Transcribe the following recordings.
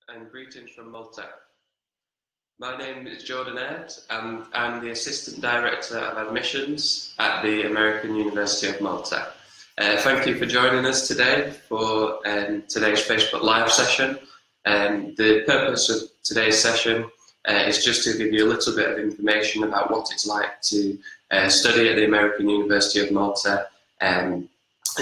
and greetings from Malta. My name is Jordan Aird, and I'm the Assistant Director of Admissions at the American University of Malta. Thank you for joining us today for today's Facebook Live session. The purpose of today's session is just to give you a little bit of information about what it's like to study at the American University of Malta, and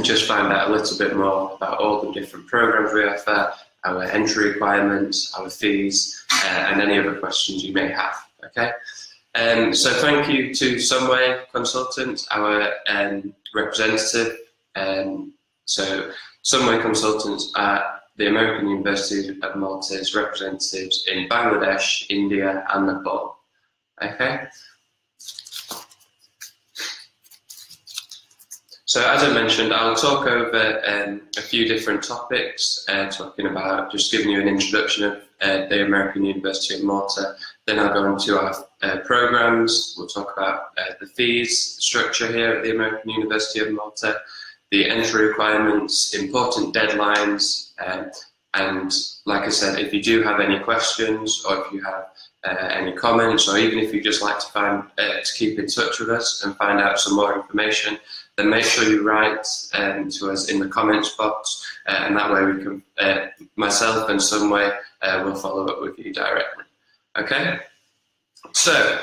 just find out a little bit more about all the different programs we offer, our entry requirements, our fees, and any other questions you may have. Okay. So thank you to Sunway Consultants, our representative. So Sunway Consultants are the American University of Malta's representatives in Bangladesh, India, and Nepal. Okay. So as I mentioned, I'll talk over a few different topics, talking about just giving you an introduction of the American University of Malta. Then I'll go into our programs. We'll talk about the fees structure here at the American University of Malta, the entry requirements, important deadlines, and like I said, if you do have any questions, or if you have any comments, or even if you just like to keep in touch with us and find out some more information, then make sure you write to us in the comments box, and that way we can, myself and Sunway will follow up with you directly. Okay? So,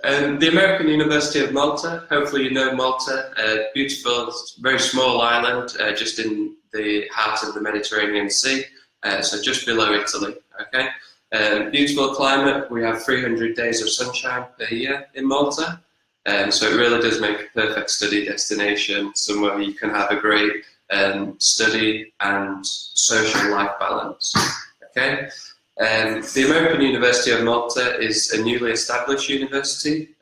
the American University of Malta, hopefully you know Malta, a beautiful, very small island just in the heart of the Mediterranean Sea, so just below Italy. Okay? Beautiful climate. We have 300 days of sunshine per year in Malta. So it really does make a perfect study destination, somewhere you can have a great study and social life balance. Okay, the American University of Malta is a newly established university,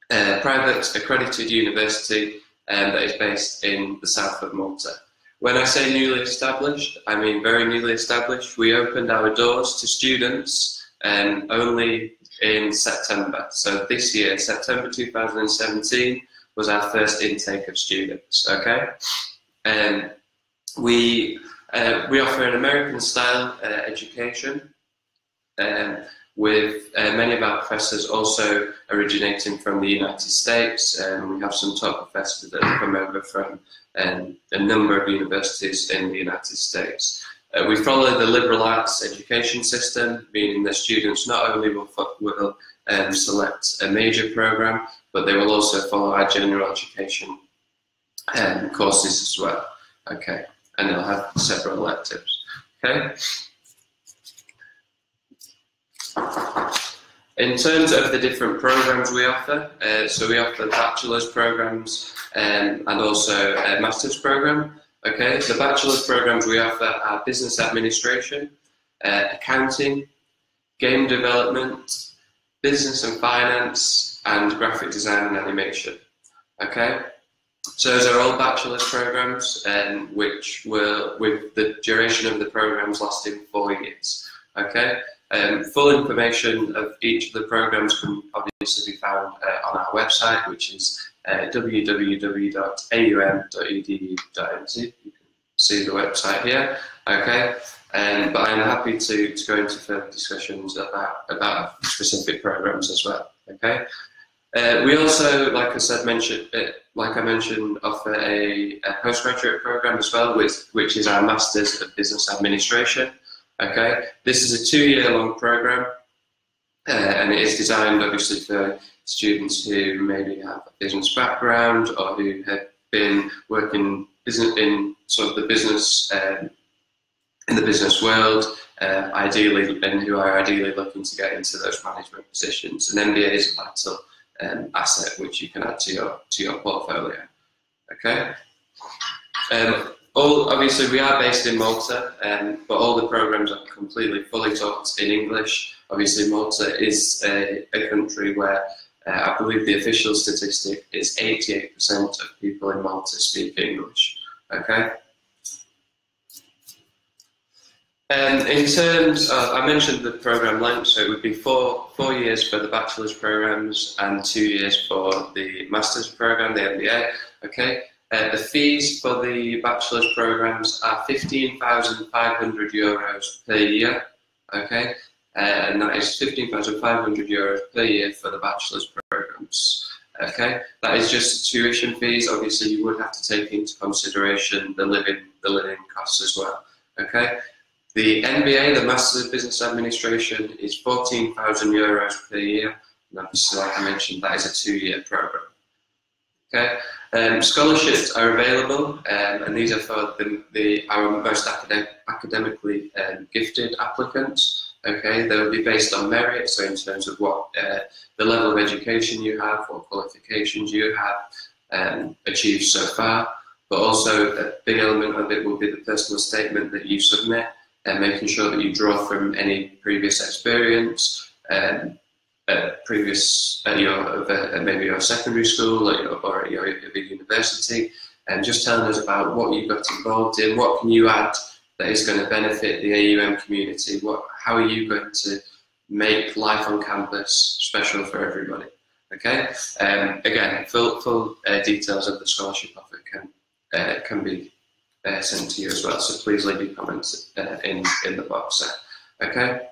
private accredited university that is based in the south of Malta. When I say newly established, I mean very newly established. We opened our doors to students only in September. So this year, September 2017, was our first intake of students. Okay, and we offer an American-style education, with many of our professors also originating from the United States, and we have some top professors that have come over from a number of universities in the United States. We follow the liberal arts education system, meaning that students not only will select a major program, but they will also follow our general education courses as well. Okay, and they'll have several electives. Okay. In terms of the different programs we offer, so we offer bachelor's programs and also a master's program. Okay, the bachelor's programs we offer are business administration, accounting, game development, business and finance, and graphic design and animation. Okay, so those are all bachelor's programs, which will, with the duration of the programs lasting 4 years. Okay, full information of each of the programs can obviously be found on our website, which is www.aum.edu.mt. You can see the website here. Okay, but I'm happy to go into further discussions about specific programs as well. Okay, we also, like I mentioned, offer a postgraduate program as well, which is our Masters of Business Administration. Okay, this is a 2-year-long program, and it is designed obviously for students who maybe have a business background, or who have been working in sort of the business in the business world, ideally, and who are ideally looking to get into those management positions. An MBA is a vital asset which you can add to your portfolio. Okay. Obviously, we are based in Malta, but all the programs are fully taught in English. Obviously, Malta is a country where I believe the official statistic is 88% of people in Malta speak English. Okay. In terms of, I mentioned the program length, so it would be four years for the bachelor's programs and 2 years for the master's program, the MBA. Okay. The fees for the bachelor's programs are €15,500 per year, okay? And that is €15,500 per year for the bachelor's programs, okay? That is just tuition fees. Obviously, you would have to take into consideration the living costs as well, okay? The MBA, the Masters of Business Administration, is €14,000 per year. And obviously, like I mentioned, that is a 2-year program. Okay, scholarships are available, and these are for our most academically gifted applicants. Okay, they will be based on merit, so in terms of what the level of education you have, what qualifications you have achieved so far, but also a big element of it will be the personal statement that you submit, and making sure that you draw from any previous experience. Maybe your secondary school or at your university, and just telling us about what you got involved in, what can you add that is going to benefit the AUM community, how are you going to make life on campus special for everybody, okay? Again, full details of the scholarship offer can be sent to you as well, so please leave your comments in the box there, okay?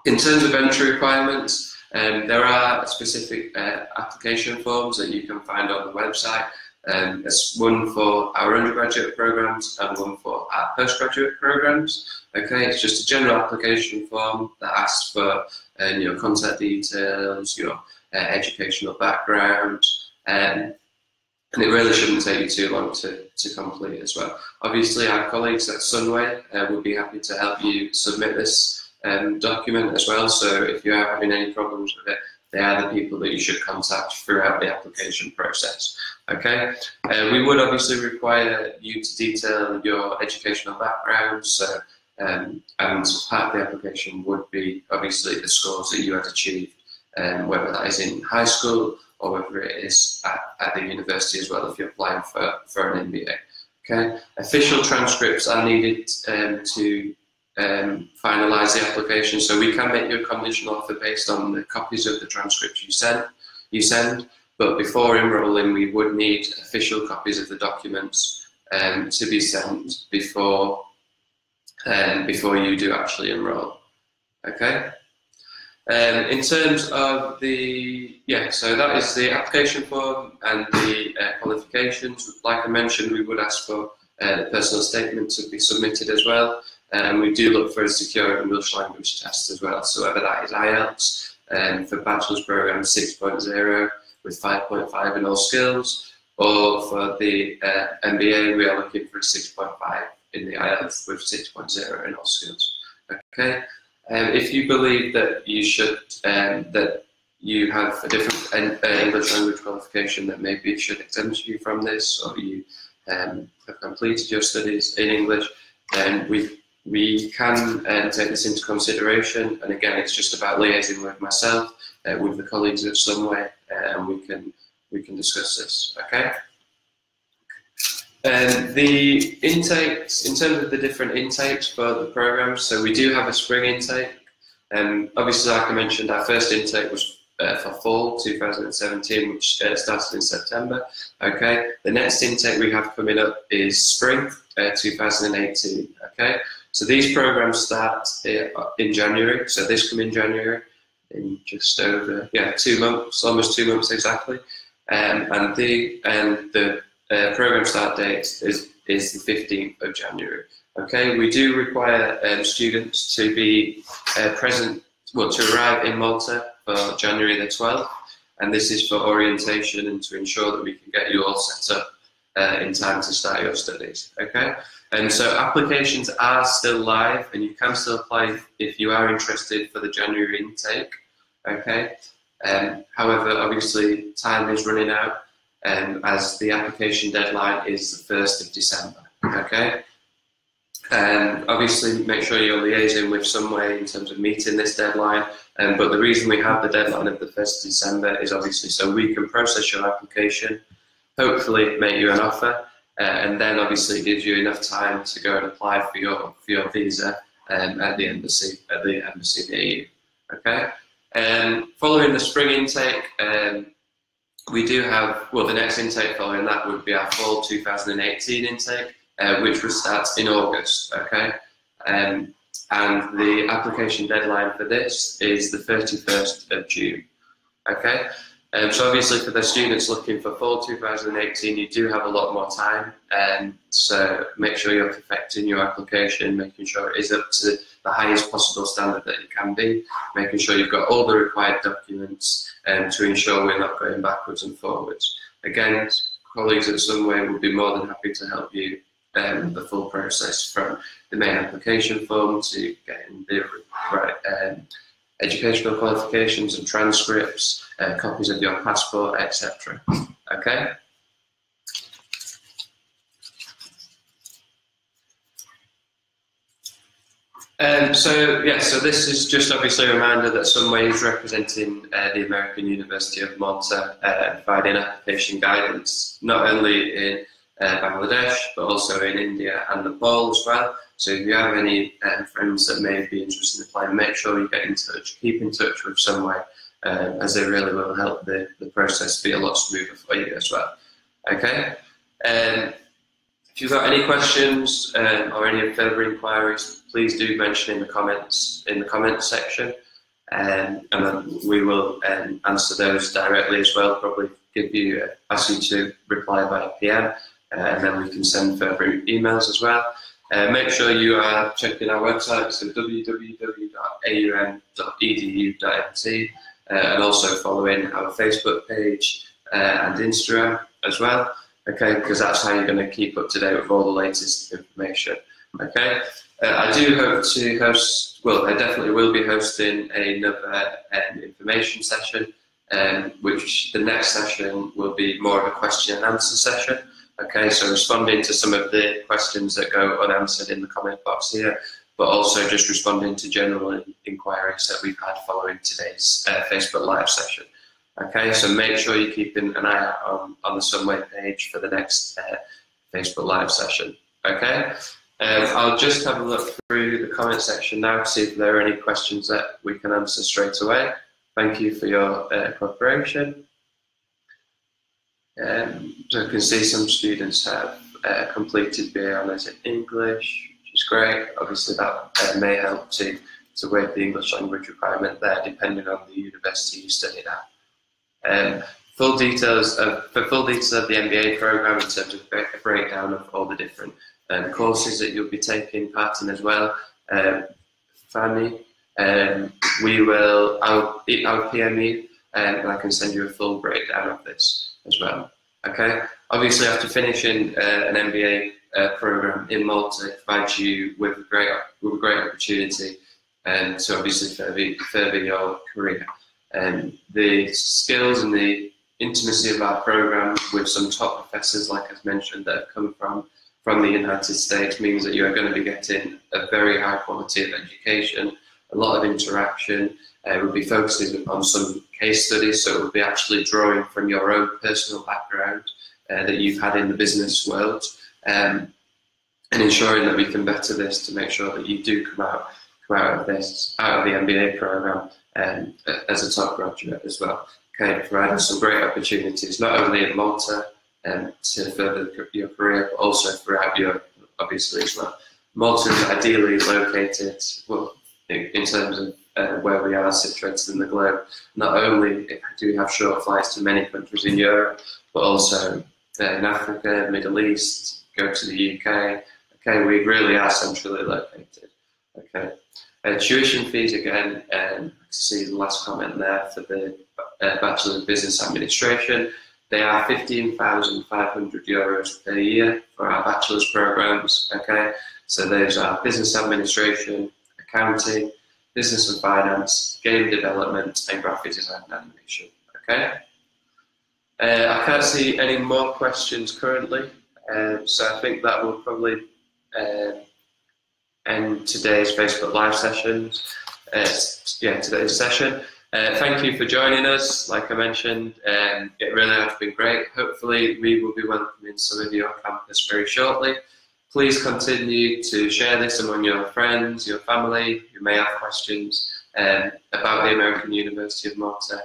In terms of entry requirements, there are specific application forms that you can find on the website. There's one for our undergraduate programs and one for our postgraduate programs. Okay, it's just a general application form that asks for your contact details, your educational background, and it really shouldn't take you too long to complete as well. Obviously, our colleagues at Sunway will be happy to help you submit this document as well, so if you are having any problems with it, they are the people that you should contact throughout the application process. Okay, we would obviously require you to detail your educational background, so and part of the application would be obviously the scores that you had achieved, whether that is in high school or whether it is at the university as well if you're applying for an MBA. Okay, official transcripts are needed to finalise the application, so we can make you a conditional offer based on the copies of the transcripts you send, but before enrolling we would need official copies of the documents to be sent before you do actually enrol. Okay, in terms of so that is the application form and the qualifications. Like I mentioned, we would ask for the personal statement to be submitted as well. And we do look for a secure English language test as well. So whether that is IELTS for bachelor's program 6.0 with 5.5 in all skills, or for the MBA we are looking for a 6.5 in the IELTS with 6.0 in all skills. Okay. If you believe that you should that you have a different English language qualification that maybe should exempt you from this, or you have completed your studies in English, then we can take this into consideration, and again, it's just about liaising with myself, with the colleagues at Sunway, and we can discuss this. Okay. The intakes, in terms of the different intakes for the programs, so we do have a spring intake, and obviously, like I mentioned, our first intake was for fall 2017, which started in September. Okay. The next intake we have coming up is spring 2018. Okay. So these programs start in January, so this coming January, in just over 2 months, almost 2 months exactly, and the program start date is the 15th of January. Okay, we do require students to be present, to arrive in Malta for January the 12th, and this is for orientation and to ensure that we can get you all set up in time to start your studies. Okay. And so applications are still live, and you can still apply if you are interested for the January intake. Okay. However, obviously, time is running out, as the application deadline is the 1st of December. Okay. And obviously, make sure you're liaising with Sunway in terms of meeting this deadline. But the reason we have the deadline of the 1st of December is obviously so we can process your application, hopefully make you an offer. And then obviously it gives you enough time to go and apply for your visa at the embassy in the EU. Okay. Following the spring intake, we do have, well, the next intake following that would be our fall 2018 intake, which will start in August, okay? And the application deadline for this is the 31st of June, okay? So obviously for the students looking for fall 2018, you do have a lot more time, so make sure you're perfecting your application, making sure it is up to the highest possible standard that it can be, making sure you've got all the required documents to ensure we're not going backwards and forwards. Again, colleagues at Sunway will be more than happy to help you the full process, from the main application form to getting the right educational qualifications and transcripts, copies of your passport, etc. Okay? So this is just obviously a reminder that Sunway is representing the American University of Malta, providing application guidance, not only in Bangladesh, but also in India and Nepal as well. So if you have any friends that may be interested in applying, make sure you get in touch, keep in touch with Sunway, as they really will help the process be a lot smoother for you as well. Okay? If you've got any questions or any further inquiries, please do mention in the comments section, and then we will answer those directly as well. Probably ask you to reply by PM, and then we can send further emails as well. Make sure you are checking our website, so www.aum.edu.mt, and also following our Facebook page and Instagram as well. Okay, because that's how you're going to keep up to date with all the latest information. Okay, I do hope to host, well, I definitely will be hosting another information session, which the next session will be more of a question and answer session. Okay, so responding to some of the questions that go unanswered in the comment box here, but also just responding to general inquiries that we've had following today's Facebook Live session. Okay, so make sure you're keeping an eye out on the Sunway page for the next Facebook Live session. Okay, I'll just have a look through the comment section now to see if there are any questions that we can answer straight away. Thank you for your cooperation. So I can see some students have completed BA Honours in English, which is great. Obviously that may help to waive the English language requirement there, depending on the university you studied at. Full details of the MBA program in terms of a breakdown of all the different courses that you'll be taking part in as well. Fanny, I'll PM you, and I can send you a full breakdown of this as well. Okay. Obviously, after finishing an MBA program in Malta, it provides you with a great opportunity to obviously further your career. The skills and the intimacy of our program with some top professors, like I've mentioned, that have come from the United States, means that you are going to be getting a very high quality of education, a lot of interaction. We'll be focusing on some case studies, so we'll be actually drawing from your own personal background that you've had in the business world, and ensuring that we can better this to make sure that you do come out of the MBA program as a top graduate as well. Okay, providing some great opportunities, not only in Malta to further your career, but also throughout Europe, obviously as well. Malta is ideally located, well, in terms of where we are situated in the globe. Not only do we have short flights to many countries in Europe, but also in Africa, Middle East, go to the UK. Okay, we really are centrally located. Okay. Tuition fees, again, I see the last comment there for the Bachelor of Business Administration. They are €15,500 per year for our bachelor's programs. Okay, so those are business administration, accounting, business and finance, game development, and graphic design and animation. Okay, I can't see any more questions currently, so I think that will probably end today's Facebook Live sessions. Today's session. Thank you for joining us. Like I mentioned, it really has been great. Hopefully, we will be welcoming some of you on campus very shortly. Please continue to share this among your friends, your family who may have questions about the American University of Malta.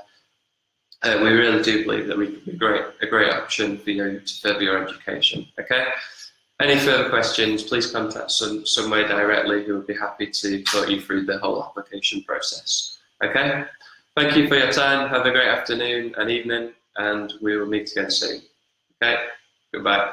We really do believe that we could be a great option for you to further your education. Okay. Any further questions, please contact Sunway directly, who will be happy to talk you through the whole application process. Okay? Thank you for your time. Have a great afternoon and evening, and we will meet again soon. Okay? Goodbye.